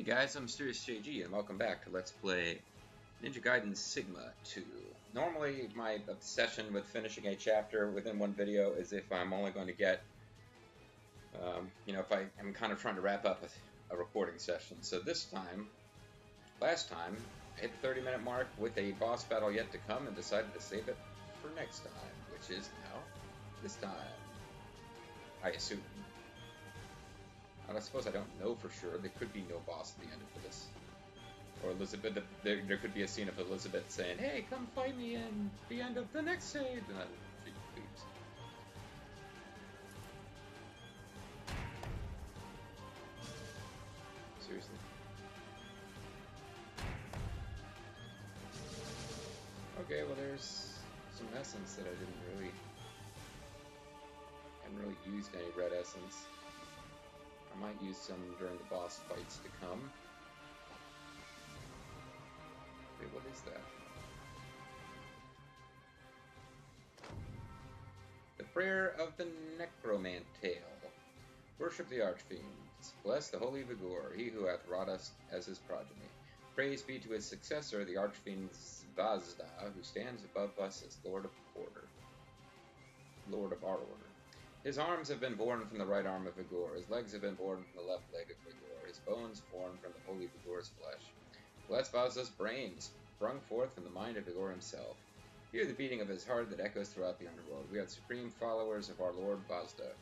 Hey guys, I'm Mysterious JG and welcome back to Let's Play Ninja Gaiden Sigma 2. Normally my obsession with finishing a chapter within one video is if I'm only going to get, if I'm kind of trying to wrap up a recording session. So this time, last time, I hit the 30-minute mark with a boss battle yet to come and decided to save it for next time, which is now, this time, I assume. I suppose I don't know for sure. There could be no boss at the end of this. Or Elizabeth, there could be a scene of Elizabeth saying, "Hey, come fight me in the end of the next save," and then she leaves. Seriously. Okay, well there's some essence that I hadn't really used any red essence. I might use some during the boss fights to come. Wait, what is that? The Prayer of the Necromantale. Worship the Archfiends. Bless the Holy Vigor, he who hath wrought us as his progeny. Praise be to his successor, the Archfiend Zvazda, who stands above us as Lord of our order. His arms have been born from the right arm of Vigor, his legs have been born from the left leg of Vigor, his bones formed from the holy Vigor's flesh. Bless Vazda's brains, sprung forth from the mind of Vigor himself. Hear the beating of his heart that echoes throughout the underworld. We are the supreme followers of our Lord Vazda.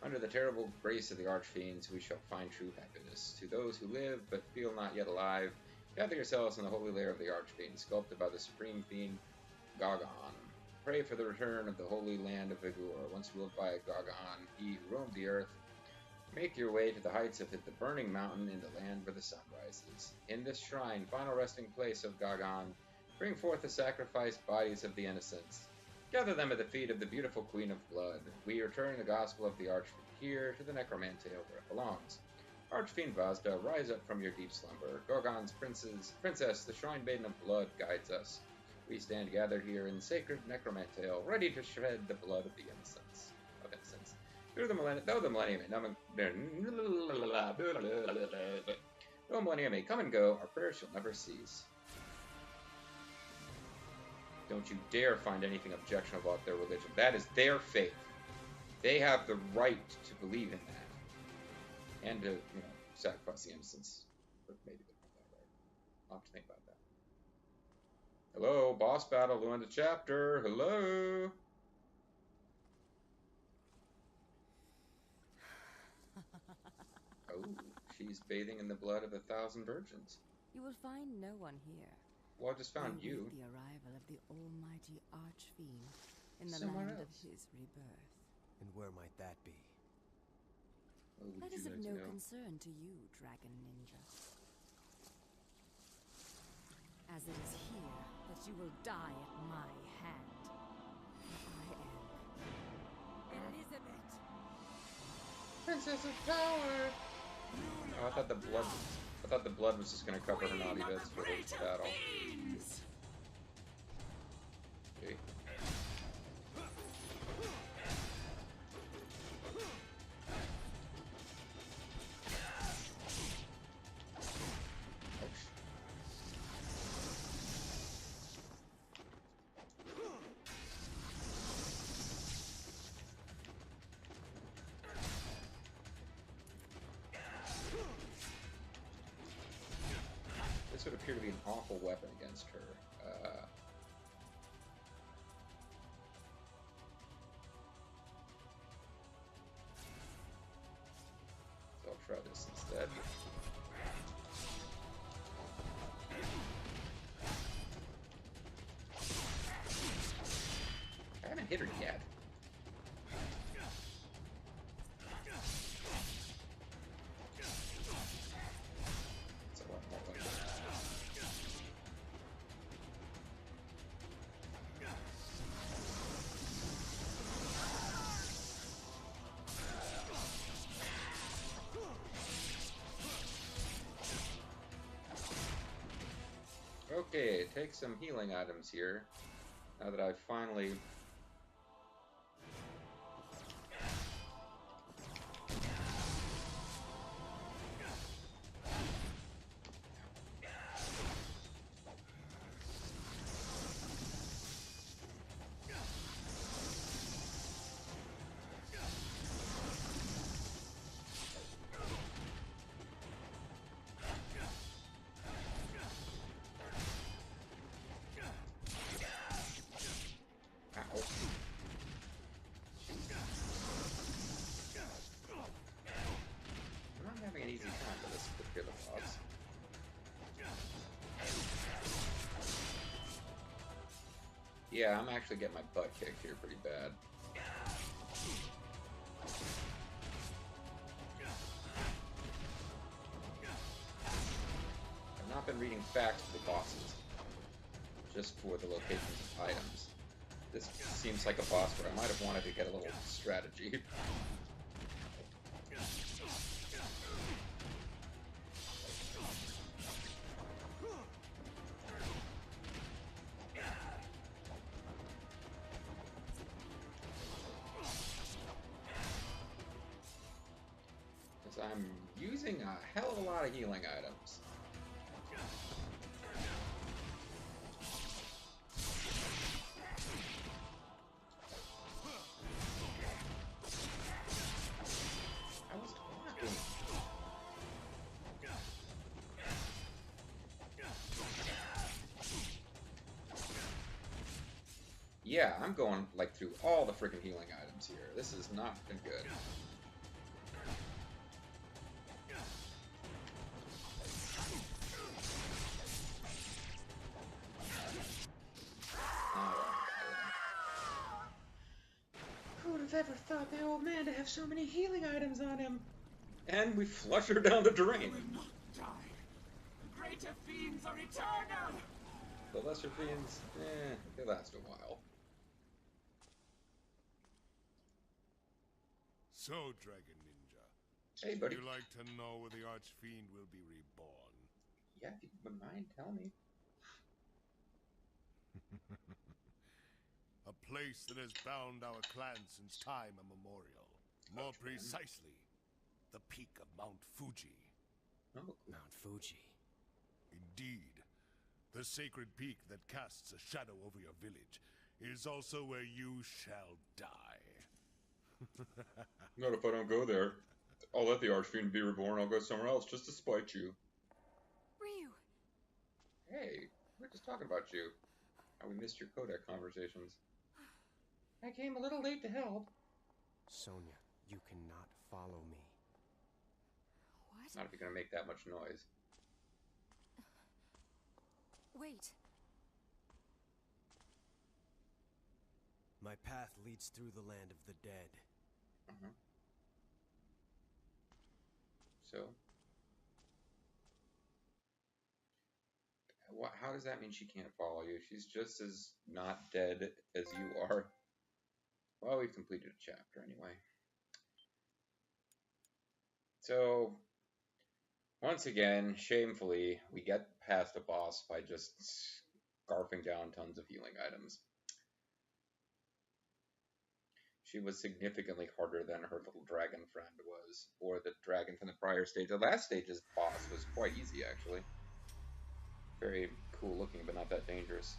Under the terrible grace of the Archfiends, we shall find true happiness. To those who live, but feel not yet alive, gather yourselves in the holy lair of the Archfiend, sculpted by the supreme fiend, Gaiden. Pray for the return of the holy land of Vigor, once ruled by Gaiden, he who roamed the earth. Make your way to the heights of the burning mountain in the land where the sun rises. In this shrine, final resting place of Gaiden, bring forth the sacrificed bodies of the innocents. Gather them at the feet of the beautiful Queen of Blood. We return the gospel of the Archfiend here to the Necromantale where it belongs. Archfiend Vazda, rise up from your deep slumber. Gaiden's princess, the Shrine Maiden of Blood, guides us. We stand gathered here in sacred Necromantale, ready to shed the blood of the innocents. Through the millennium, though the millennium may come and go, our prayers shall never cease. Don't you dare find anything objectionable about their religion. That is their faith. They have the right to believe in that. And to, sacrifice the innocents. But maybe they don't have that right. I'll have to think about that. Hello, boss battle, Luanda chapter. Hello. Oh, she's bathing in the blood of 1,000 virgins. You will find no one here. Well, I just found you. The arrival of the almighty Archfiend in the Somewhere land else. of his rebirth. And where might that be? Oh, would That you is of like to no know? concern to you, Dragon Ninja. As it is here that you will die at my hand. I am Elizabeth. Princess of Power. Oh, I thought the blood was just gonna cover her naughty bits for the battle. Okay. This would appear to be an awful weapon against her. So I'll try this instead. I haven't hit her yet. So what more like that? Okay, take some healing items here. Now that I've finally yeah, I'm actually getting my butt kicked here pretty bad. I've not been reading facts for the bosses, just for the locations of items. This seems like a boss where I might have wanted to get a little strategy. Because I'm using a hell of a lot of healing items. Yeah, I'm going like through all the freaking healing items here. This has not been good. Who would have ever thought the old man to have so many healing items on him? And we flush her down the drain. Will not die. Greater fiends are eternal. The lesser fiends, they last a while. So, Dragon Ninja, Hey, buddy. would you like to know where the Archfiend will be reborn? Yeah, if you wouldn't mind, tell me. A place that has bound our clan since time immemorial. More precisely, the peak of Mount Fuji. Oh, cool. Mount Fuji. Indeed, the sacred peak that casts a shadow over your village is also where you shall die. Not if I don't go there. I'll let the Archfiend be reborn. I'll go somewhere else just to spite you. Ryu! Hey, we're just talking about you. How we missed your codec conversations. I came a little late to help. Sonia, you cannot follow me. What? Not if you're gonna make that much noise. Wait. My path leads through the land of the dead. So? How does that mean she can't follow you? She's just as not dead as you are. Well, we've completed a chapter anyway. So, once again, shamefully, we get past a boss by just scarfing down tons of healing items. She was significantly harder than her little dragon friend was, or the dragon from the prior stage. The last stage's boss was quite easy, actually. Very cool looking, but not that dangerous.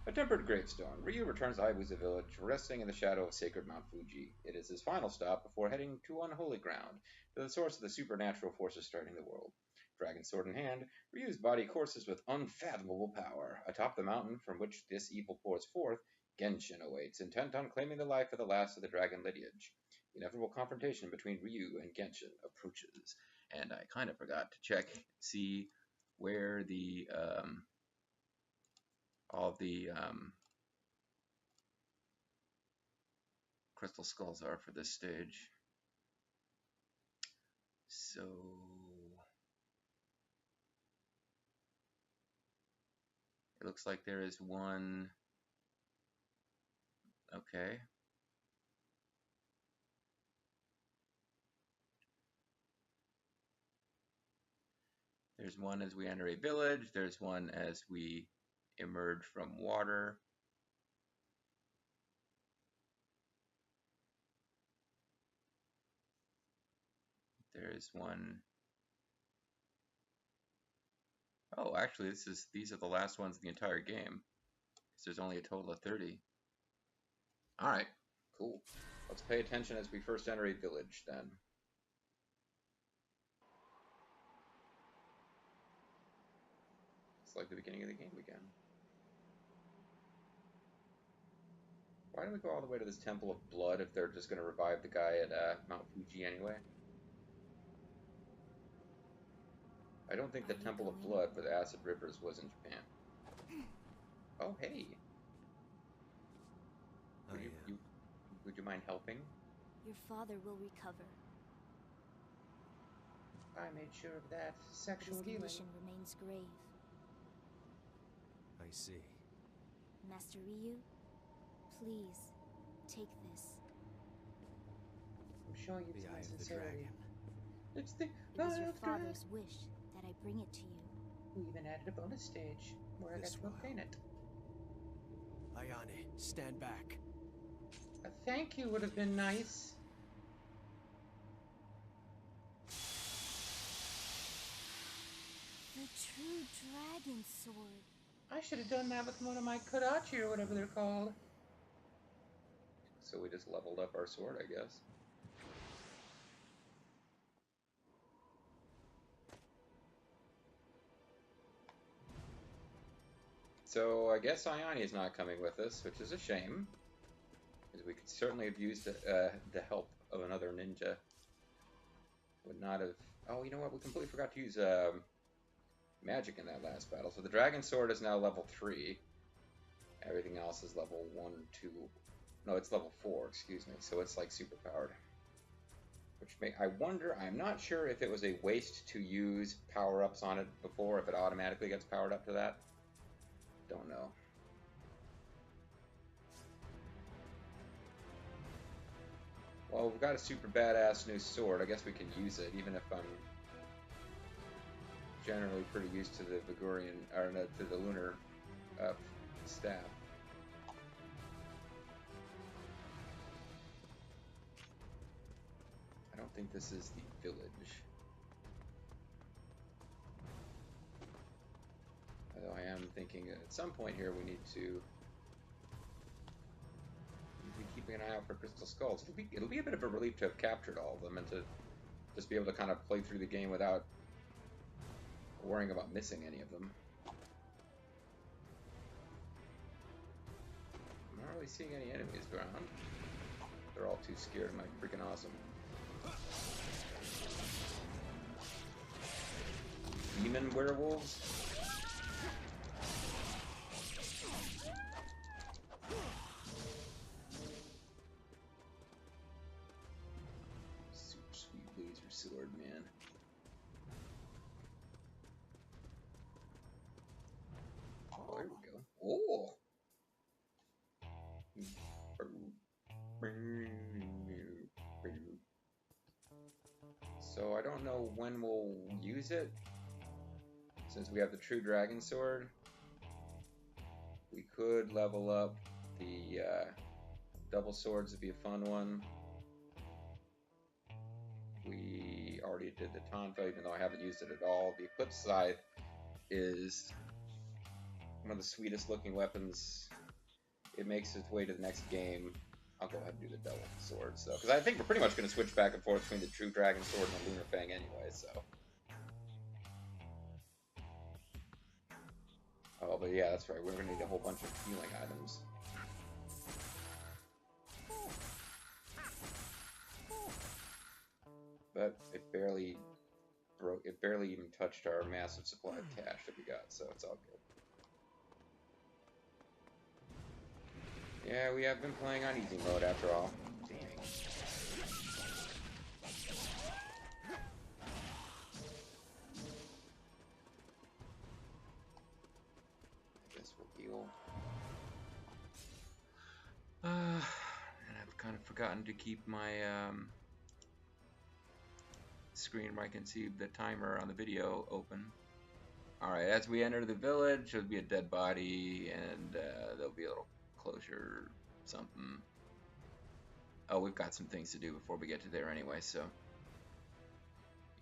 A tempered gravestone. Ryu returns to Ibusa village, resting in the shadow of sacred Mount Fuji. It is his final stop before heading to unholy ground, to the source of the supernatural forces starting the world. Dragon sword in hand, Ryu's body courses with unfathomable power. Atop the mountain from which this evil pours forth, Genshin awaits, intent on claiming the life of the last of the dragon lineage. The inevitable confrontation between Ryu and Genshin approaches. And I kind of forgot to check, see where the all the crystal skulls are for this stage. So it looks like there is one. Okay. There's one as we enter a village. There's one as we emerge from water. There's one. Oh, actually, these are the last ones in the entire game. Because there's only a total of 30. All right, cool. Let's pay attention as we first enter a village then. It's like the beginning of the game again. Why do we go all the way to this Temple of Blood if they're just going to revive the guy at Mount Fuji anyway? I don't think the Temple of Blood for the Acid Rivers was in Japan. Oh, hey. Would you mind helping? Your father will recover. I made sure of that. Sexual His healing. condition remains grave. I see. Master Ryu, please, take this. I'm showing you The my eye of the sincerity. dragon. It's the It was your eye of the dragon. father's wish that I bring it to you. We even added a bonus stage where I got This to will obtain it. Ayane, stand back. A thank you would have been nice. The true dragon sword. I should have done that with one of my Kodachi or whatever they're called. So we just leveled up our sword, I guess. So I guess Ayane is not coming with us, which is a shame. Because we could certainly have used the help of another ninja. Would not have... Oh, you know what? We completely forgot to use magic in that last battle. So the dragon sword is now level 3. Everything else is level 1, 2... No, it's level 4, excuse me. So it's like super powered. Which I wonder, I'm not sure if it was a waste to use power-ups on it before, if it automatically gets powered up to that. Don't know. Well, we've got a super badass new sword. I guess we can use it, even if I'm generally pretty used to the Vigorian, or no, to the lunar staff. I don't think this is the village. Although I am thinking at some point here we need to be keeping an eye out for crystal skulls. It'll be a bit of a relief to have captured all of them and to just be able to kind of play through the game without worrying about missing any of them. I'm not really seeing any enemies around. They're all too scared of my freaking awesome. Demon werewolves? Super sweet laser sword, man. Oh, there we go. Oh! So I don't know when we'll use it. Since we have the true dragon sword, we could level up the double swords to be a fun one. We already did the Tonfa, even though I haven't used it at all. The Eclipse Scythe is one of the sweetest looking weapons. It makes its way to the next game. I'll go ahead and do the double sword, so because I think we're pretty much going to switch back and forth between the true dragon sword and the lunar fang anyway. So, oh, but yeah, that's right. We're going to need a whole bunch of healing items. But it barely broke. It barely even touched our massive supply of cash that we got, so it's all good. Yeah, we have been playing on easy mode after all. Dang. I guess we'll heal. And I've kind of forgotten to keep my screen where I can see the timer on the video open. Alright, as we enter the village, there'll be a dead body, and there'll be a little closure, something. Oh, we've got some things to do before we get to there anyway, so.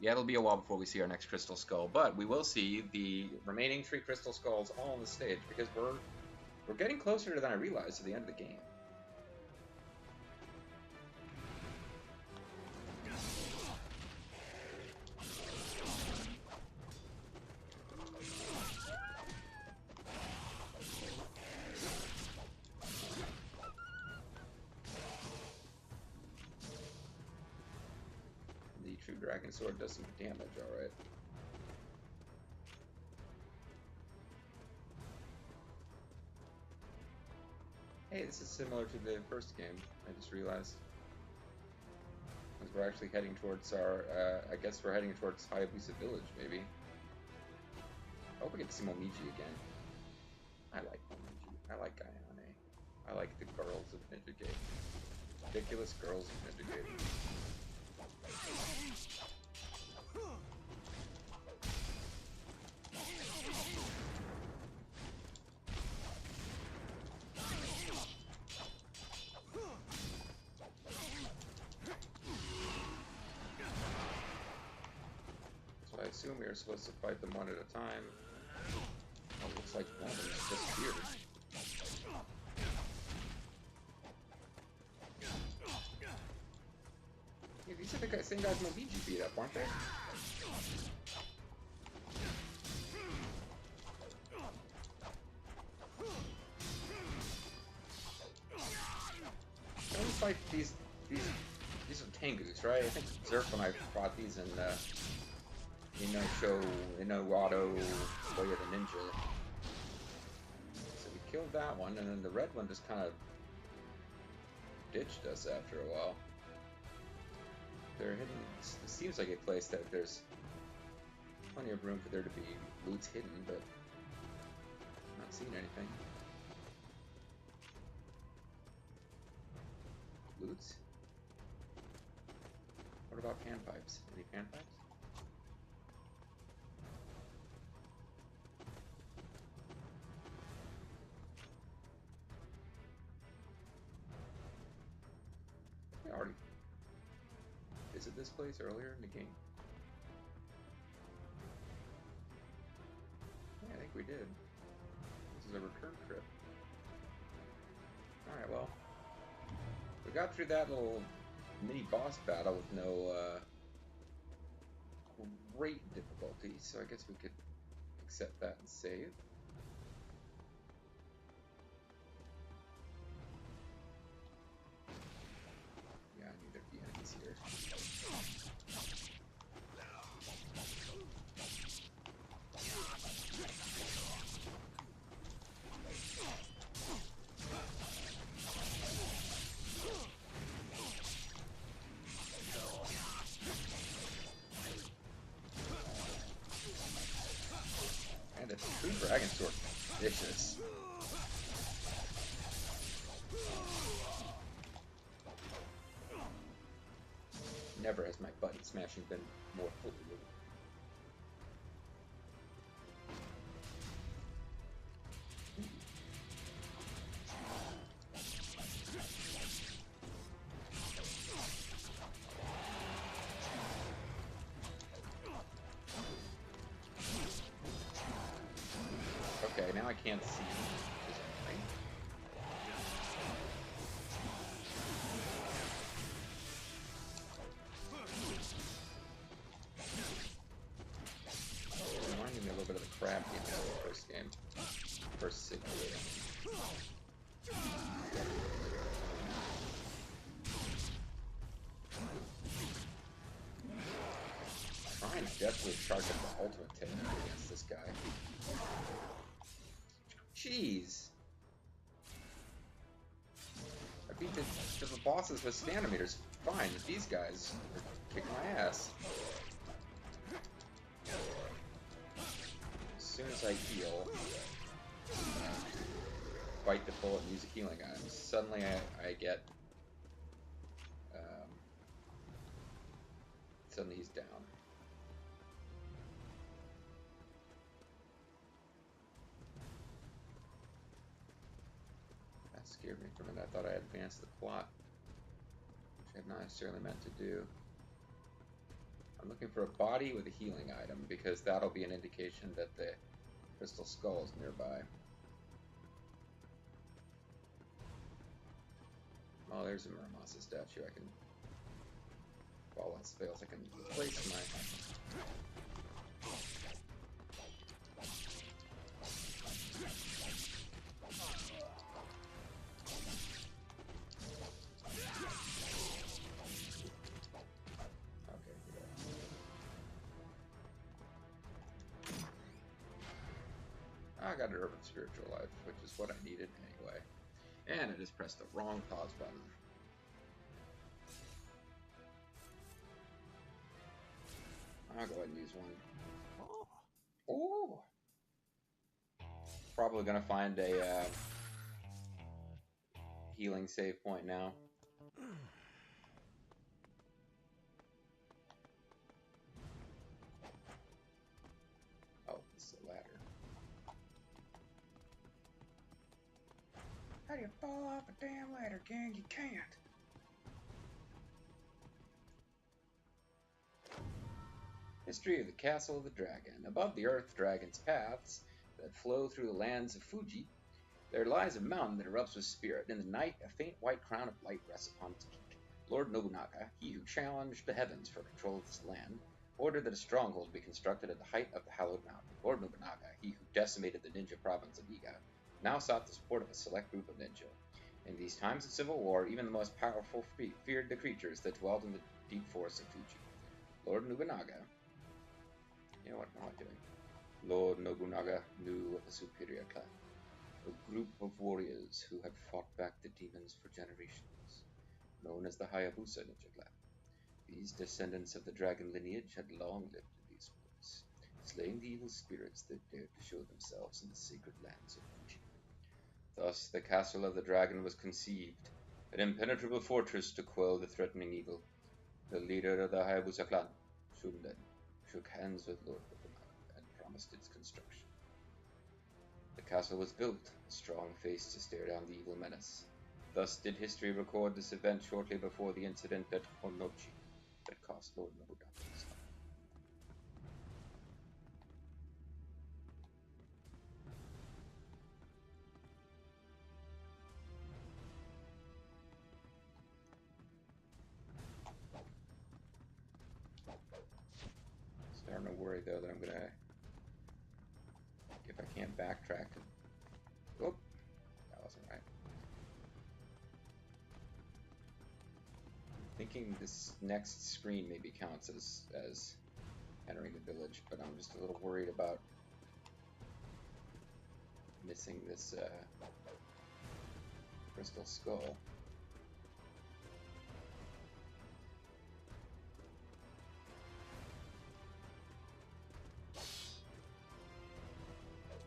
Yeah, it'll be a while before we see our next crystal skull, but we will see the remaining 3 crystal skulls all on the stage, because we're getting closer than I realized to the end of the game. Dragon sword does some damage, alright. Hey, this is similar to the first game, I just realized. Because we're actually heading towards our, I guess we're heading towards Hayabusa Village, maybe. I hope we get to see Momiji again. I like Momiji. I like Ayame. I like the girls of Ninja Gaiden. Ridiculous girls of Ninja Gaiden. So I assume we are supposed to fight them one at a time. Oh, it looks like one of them just disappeared. Yeah, these are the same guys Momiji beat up, aren't they? I always fight these are Tengus, right? I think Zerf and I fought these in Inowado Way of the Ninja. So we killed that one, and then the red one just kind of ditched us after a while. They're hidden. It seems like a place that there's plenty of room for there to be loots hidden, but I'm not seeing anything. Loots? What about panpipes? Any panpipes? We already visited this place earlier in the game. Yeah, I think we did. This is a return trip. Alright, well. We got through that little mini boss battle with no great difficulty, so I guess we could accept that and save. Yeah, I knew there'd be enemies here. And the true dragon sword is vicious. Never has my button smashing been more fully moved. Okay, now I can't see. Which is annoying. Reminding me a little bit of the crab game in the first game. First simulator. Trying to definitely charge up the ultimate technique against this guy. Jeez. I beat the bosses with stamina meters fine, but these guys are kicking my ass. As soon as I heal, bite the bullet and use a healing item, suddenly I get... suddenly he's down. That scared me for a minute. I thought I advanced the plot, which I had not necessarily meant to do. I'm looking for a body with a healing item, because that'll be an indication that the crystal skull is nearby. Oh, there's a Muramasa statue. I can, if all else fails, I can replace my... I got an urban spiritual life, which is what I needed anyway. And I just pressed the wrong pause button. I'll go ahead and use one. Oh! Probably gonna find a healing save point now. Oh, this is a ladder. How do you fall off a damn ladder, gang? You can't. History of the Castle of the Dragon. Above the Earth Dragon's paths that flow through the lands of Fuji, there lies a mountain that erupts with spirit. In the night, a faint white crown of light rests upon its peak. Lord Nobunaga, he who challenged the heavens for control of this land, ordered that a stronghold be constructed at the height of the hallowed mountain. Lord Nobunaga, he who decimated the ninja province of Iga, now sought the support of a select group of ninja. In these times of civil war, even the most powerful feared the creatures that dwelled in the deep forests of Fuji. Lord Nobunaga... You know what am I doing? Lord Nobunaga knew of a superior clan, a group of warriors who had fought back the demons for generations, known as the Hayabusa Ninja Clan. These descendants of the dragon lineage had long lived in these woods, slaying the evil spirits that dared to show themselves in the sacred lands of Fuji. Thus, the Castle of the Dragon was conceived, an impenetrable fortress to quell the threatening evil. The leader of the Hayabusa clan, Shunden, shook hands with Lord Nobunaga and promised its construction. The castle was built, a strong face to stare down the evil menace. Thus did history record this event shortly before the incident at Honnochi that cost Lord Nobunaga his life. Starting to worry though that I'm gonna, if I can't backtrack to, oh, that wasn't right. I'm thinking this next screen maybe counts as entering the village, but I'm just a little worried about missing this crystal skull.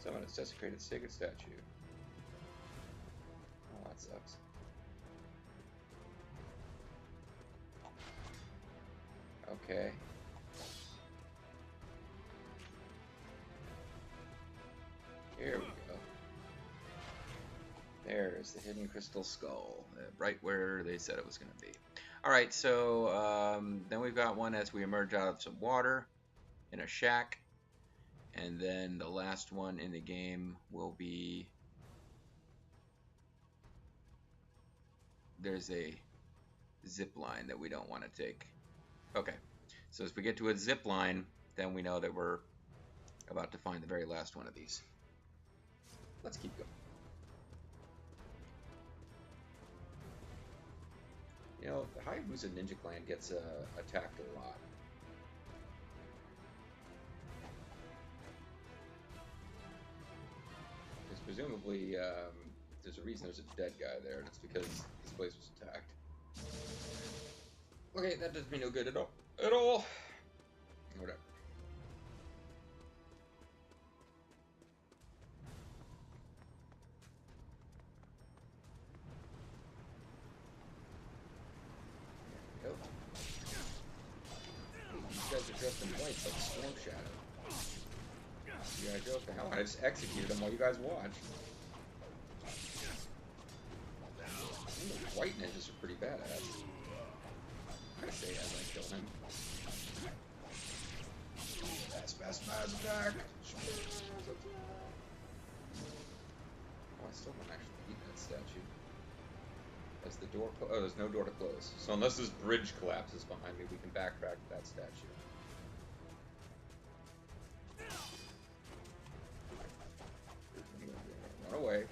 Someone has desecrated the sacred statue. Oh, that sucks. Okay. Here we go. There's the hidden crystal skull, right where they said it was going to be. Alright, so then we've got one as we emerge out of some water in a shack. And then the last one in the game will be, there's a zip line that we don't want to take. Okay, so as we get to a zip line, then we know that we're about to find the very last one of these. Let's keep going. You know, the Hayabusa Ninja Clan gets attacked a lot. Presumably, there's a reason there's a dead guy there, and it's because this place was attacked. Okay, that does me no good at all. At all! Whatever. There we go. These guys are dressed in white like Storm Shadow. Yeah, Joe, what the hell? I just executed him while you guys watched. The white ninjas are pretty badass. I say as I kill him. Spaz attack! Oh, I still don't actually beat that statue. As the door oh, there's no door to close. So unless this bridge collapses behind me, we can backtrack to that statue. Run away,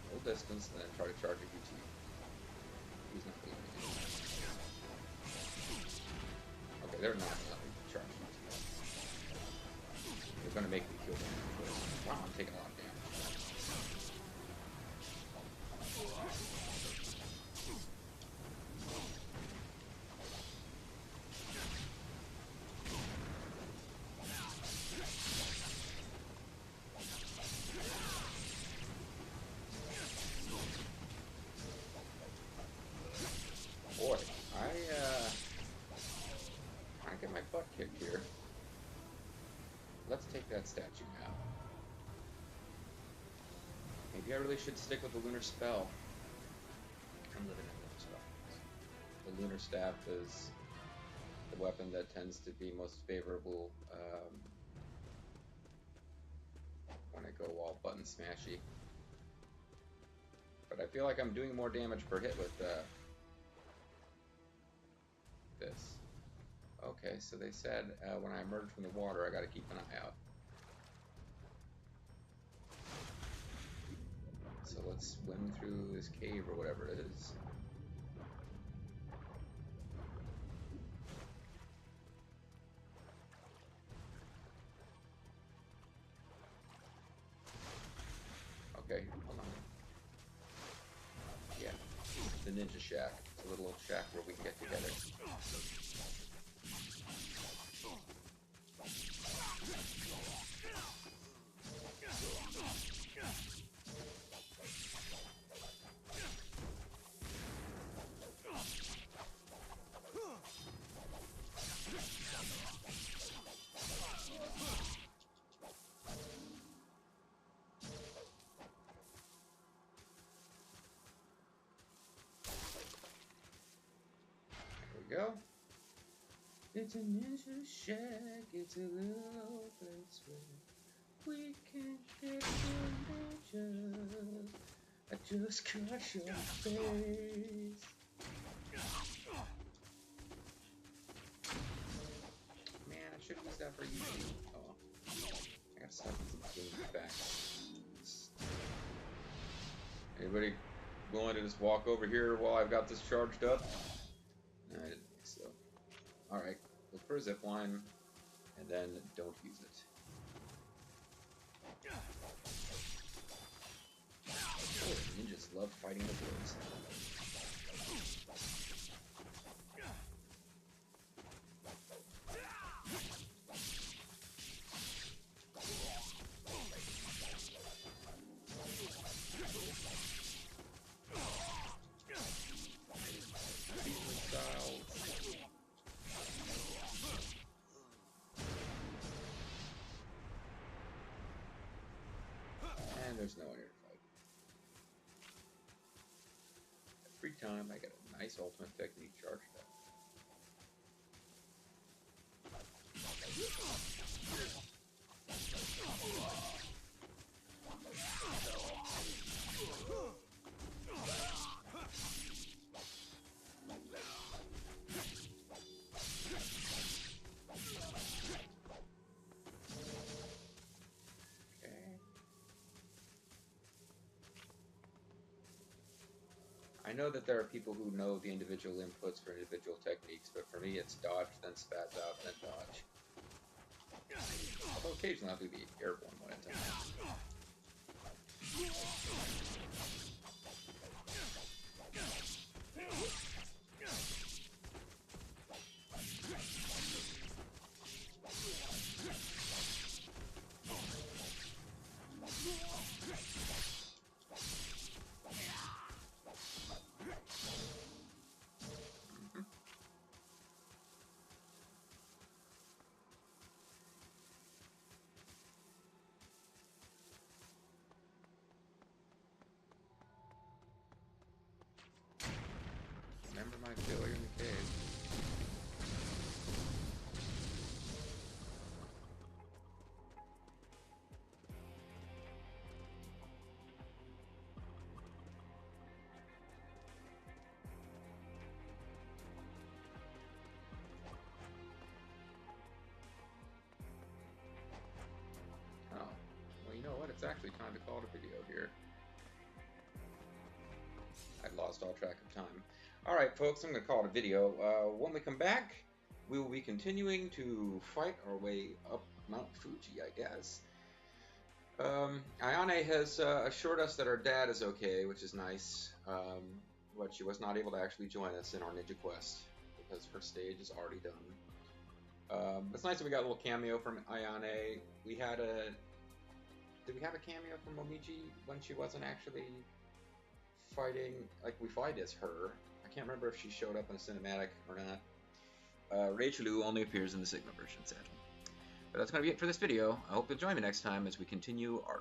full distance, and then try to charge a UT. He's not doing anything. Okay, they're not letting me charge UT. They're gonna make me kill them first. Wow, I'm taking a lot of damage. Boy, I get my butt kicked here. Let's take that statue now. Maybe I really should stick with the lunar spell. I'm living in lunar spell. The lunar staff is the weapon that tends to be most favorable when I go all button smashy. But I feel like I'm doing more damage per hit with this. Okay, so they said when I emerge from the water, I gotta keep an eye out. So let's swim through this cave or whatever it is. Okay, hold on. Yeah, the ninja shack. It's a little old shack where we can get together. Go. It's a ninja shack, it's a little place where we can get ninjas. I just crush your face. Man, I should use that for you. Oh, I gotta stop using game back. Anybody willing to just walk over here while I've got this charged up? No, I didn't think so. Alright, look for a zip line, and then don't use it. Oh, ninjas love fighting the birds. There's no one here to fight. Every time I get a nice ultimate technique charged up. I know that there are people who know the individual inputs for individual techniques, but for me it's dodge, then spaz out, then dodge. Although occasionally I'll do the airborne one at a time. Remember my failure in the cave. Oh, well, you know what? It's actually time to call it a video here. I lost all track of time. Alright folks, I'm going to call it a video. When we come back, we will be continuing to fight our way up Mount Fuji, I guess. Ayane has assured us that our dad is okay, which is nice. But she was not able to actually join us in our ninja quest because her stage is already done. It's nice that we got a little cameo from Ayane. We had a... Did we have a cameo from Momiji when she wasn't actually fighting? Like, we fight as her. I can't remember if she showed up in a cinematic or not. Rachel only appears in the Sigma version, sadly. But that's going to be it for this video. I hope you'll join me next time as we continue our